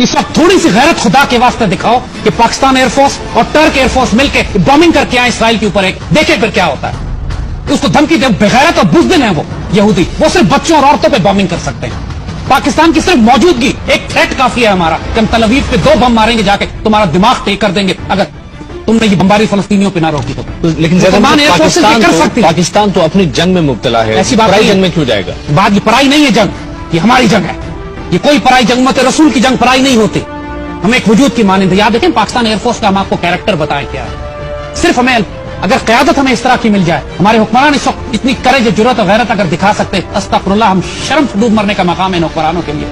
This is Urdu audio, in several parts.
اس وقت تھوڑی سی غیرت خدا کے واسطے دکھاؤ کہ پاکستان ایئر فورس اور ٹرک ایئر فورس مل کے بامبنگ کر کے آئے اسرائیل کے اوپر، ایک دیکھیں پھر کیا ہوتا ہے. اس کو دھمکی دے، بغیرت اور بزدل ہیں وہ یہودی، وہ صرف بچوں اور عورتوں پہ بامبنگ کر سکتے ہیں. پاکستان کی صرف موجودگی ایک تھریٹ کافی ہے ہمارا کہ ہم تل اویو پہ 2 بم ماریں گے جا کے، تمہارا دماغ ٹیک کر دیں گے اگر تم نے یہ بمباری فلسطینیوں پہ نہ روکی تو. لیکن پاکستان تو اپنی جنگ میں مبتلا ہے، ایسی بات پرائی جنگ میں کیوں جائے گا؟ بات یہ پرائی نہیں ہے جنگ، یہ ہماری جنگ ہے. یہ کوئی پرائی جنگ مت، رسول کی جنگ پرائی نہیں ہوتی. ہم ایک وجود کی مانند. یاد رکھیں پاکستان ایئر فورس کا ہم آپ کو کیریکٹر بتائیں کیا ہے. صرف ہمیں اگر قیادت ہمیں اس طرح کی مل جائے، ہمارے حکمران اس وقت اتنی کرج جرات اور غیرت اگر دکھا سکتے، استغفر اللہ، ہم شرم سے ڈوب مرنے کا مقام ہے ان حکمرانوں کے لیے.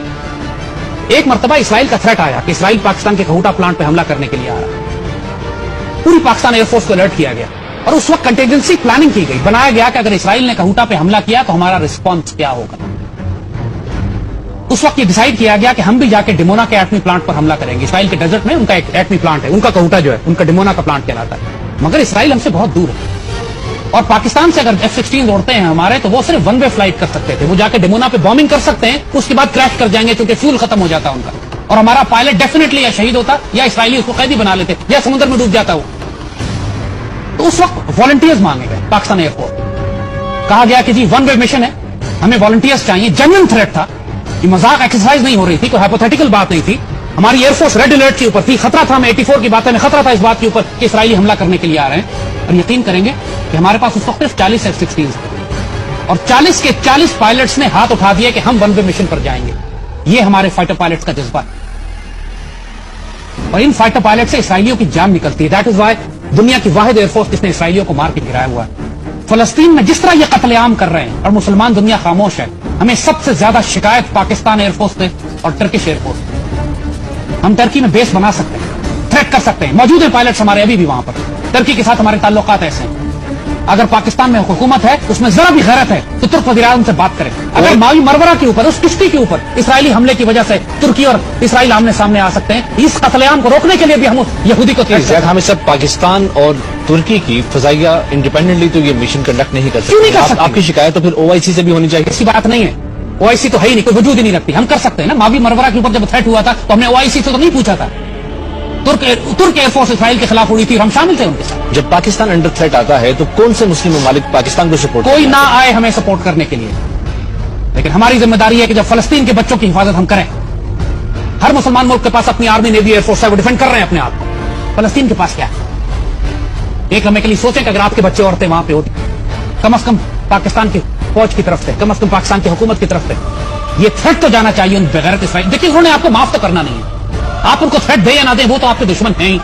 ایک مرتبہ اسرائیل کا تھریٹ آیا کہ اسرائیل پاکستان کے کھوٹا پلانٹ پہ حملہ کرنے کے لیے آ رہا ہے. پوری پاکستان ایئر فورس کو الرٹ کیا گیا اور اس وقت کنٹینجنسی پلاننگ کی گئی، بنایا گیا کہ اگر اسرائیل نے کھوٹا پہ حملہ کیا تو ہمارا رسپانس کیا ہوگا. اس وقت یہ ڈیسائیڈ کیا گیا کہ ہم بھی جا کے ڈیمونا کے ایٹمی پلانٹ پر حملہ کریں گے. اسرائیل کے ڈیزرٹ میں ان کا ایک ایٹمی پلانٹ ہے، ان کا کھوٹا جو ہے ان کا ڈیمونا کا پلانٹ کہلاتا ہے. مگر اسرائیل ہم سے بہت دور ہے اور پاکستان سے اگر F-16 اڑتے ہیں ہمارے تو وہ صرف 1 وے فلائٹ کر سکتے تھے. وہ جا کے ڈیمونا پہ بامبنگ کر سکتے ہیں، اس کے بعد کریش کر جائیں گے کیونکہ فیول ختم ہو جاتا ہے ان کا، اور ہمارا پائلٹ ڈیفینیٹلی یا شہید ہوتا یا اسرائیلی اس کو قیدی بنا لیتے یا سمندر میں ڈوب جاتا وہ. تو اس وقت والنٹیئرز مانگے گئے پاکستان ایئر فورس. کہا گیا کہ جی 1 وے مشن ہے، ہمیں والنٹیئرز چاہیے. جنرل تھریٹ تھا، یہ مذاق ایکسرسائز نہیں ہو رہی تھی، کوئی ہائپوتھیٹیکل بات نہیں تھی. ہماری ایئر فورس ریڈ الرٹ کے اوپر تھی. خطرہ تھا، ہمیں 84 کی بات ہے، خطرہ تھا اس بات کے اوپر کہ اسرائیلی حملہ کرنے کے لیے آ رہے ہیں. اور یقین کریں گے کہ ہمارے پاس اس وقت صرف 40 F-16 اور 40 کے 40 پائلٹس نے ہاتھ اٹھا دیے کہ ہم 1 وے مشن پر جائیں گے. یہ ہمارے فائٹر پائلٹس کا جذبہ ہے اور ان فائٹر پائلٹ سے اسرائیلیوں کی جان نکلتی ہے. دیٹ از وائی دنیا کی واحد ایئر فورس جس نے اسرائیلیوں کو مار کے گرایا ہوا ہے. فلسطین میں جس طرح یہ قتل عام کر رہے ہیں اور مسلمان دنیا خاموش ہے، ہمیں سب سے زیادہ شکایت پاکستان ایئر فورس سے اور ٹرکش ایئر فورس سے. ہم ٹرکی میں بیس بنا سکتے ہیں، تھریٹ کر سکتے ہیں، موجود ہیں پائلٹس ہمارے ابھی بھی وہاں پر. ٹرکی کے ساتھ ہمارے تعلقات ایسے ہیں. اگر پاکستان میں حکومت ہے اس میں ذرا بھی غیرت ہے تو ترک وزیر اعظم سے بات کریں. اگر ماوی مرورہ کے اوپر اس کشتی کے اوپر اسرائیلی حملے کی وجہ سے ترکی اور اسرائیل آمنے سامنے آ سکتے ہیں، اس قتل عام کو روکنے کے لیے بھی ہم یہودی کو ہمیں سب پاکستان اور ترکی کی فضائیہ انڈیپینڈنٹلی تو یہ مشن کنڈکٹ نہیں کر سکتے. آپ کی شکایت تو پھر OIC سے بھی ہونی چاہیے. ایسی بات نہیں ہے، OIC تو ہے ہی نہیں، کوئی وجود ہی نہیں رکھتی. ہم کر سکتے ہیں نا. ماوی مرورہ کے اوپر جب تھریٹ ہوا تھا تو ہم نے OIC سے تو نہیں پوچھا تھا. ترک ایئر فورس اسرائیل کے خلاف اڑی تھی اور ہم شامل تھے ان کے ساتھ. جب پاکستان انڈر تھریٹ آتا ہے تو کون سے مسلم ممالک پاکستان کو سپورٹ؟ کوئی نہ آئے ہمیں سپورٹ کرنے کے لیے، لیکن ہماری ذمہ داری ہے کہ جب فلسطین کے بچوں کی حفاظت ہم کریں. ہر مسلمان ملک کے پاس اپنی آرمی نیوی ایئر فورس ہے، وہ ڈیفینڈ کر رہے ہیں اپنے آپ کو. فلسطین کے پاس کیا ہے؟ ایک لمحے کے لیے سوچیں کہ اگر آپ کے بچے عورتیں وہاں پہ ہوتی، کم از کم پاکستان کی فوج کی طرف سے، کم از کم پاکستان کی حکومت کی طرف سے یہ تھریٹ تو جانا چاہیے ان بغیرت اسرائیل. دیکھیے انہوں نے آپ کو معاف تو کرنا نہیں ہے. آپ ان کو تھریٹ دیں یا نہ دیں وہ تو آپ کے دشمن ہیں ہی.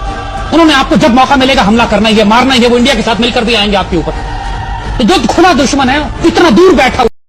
انہوں نے آپ کو جب موقع ملے گا حملہ کرنا ہے، یہ مارنا ہے، وہ انڈیا کے ساتھ مل کر بھی آئیں گے آپ کے اوپر. تو جو کھلا دشمن ہے اتنا دور بیٹھا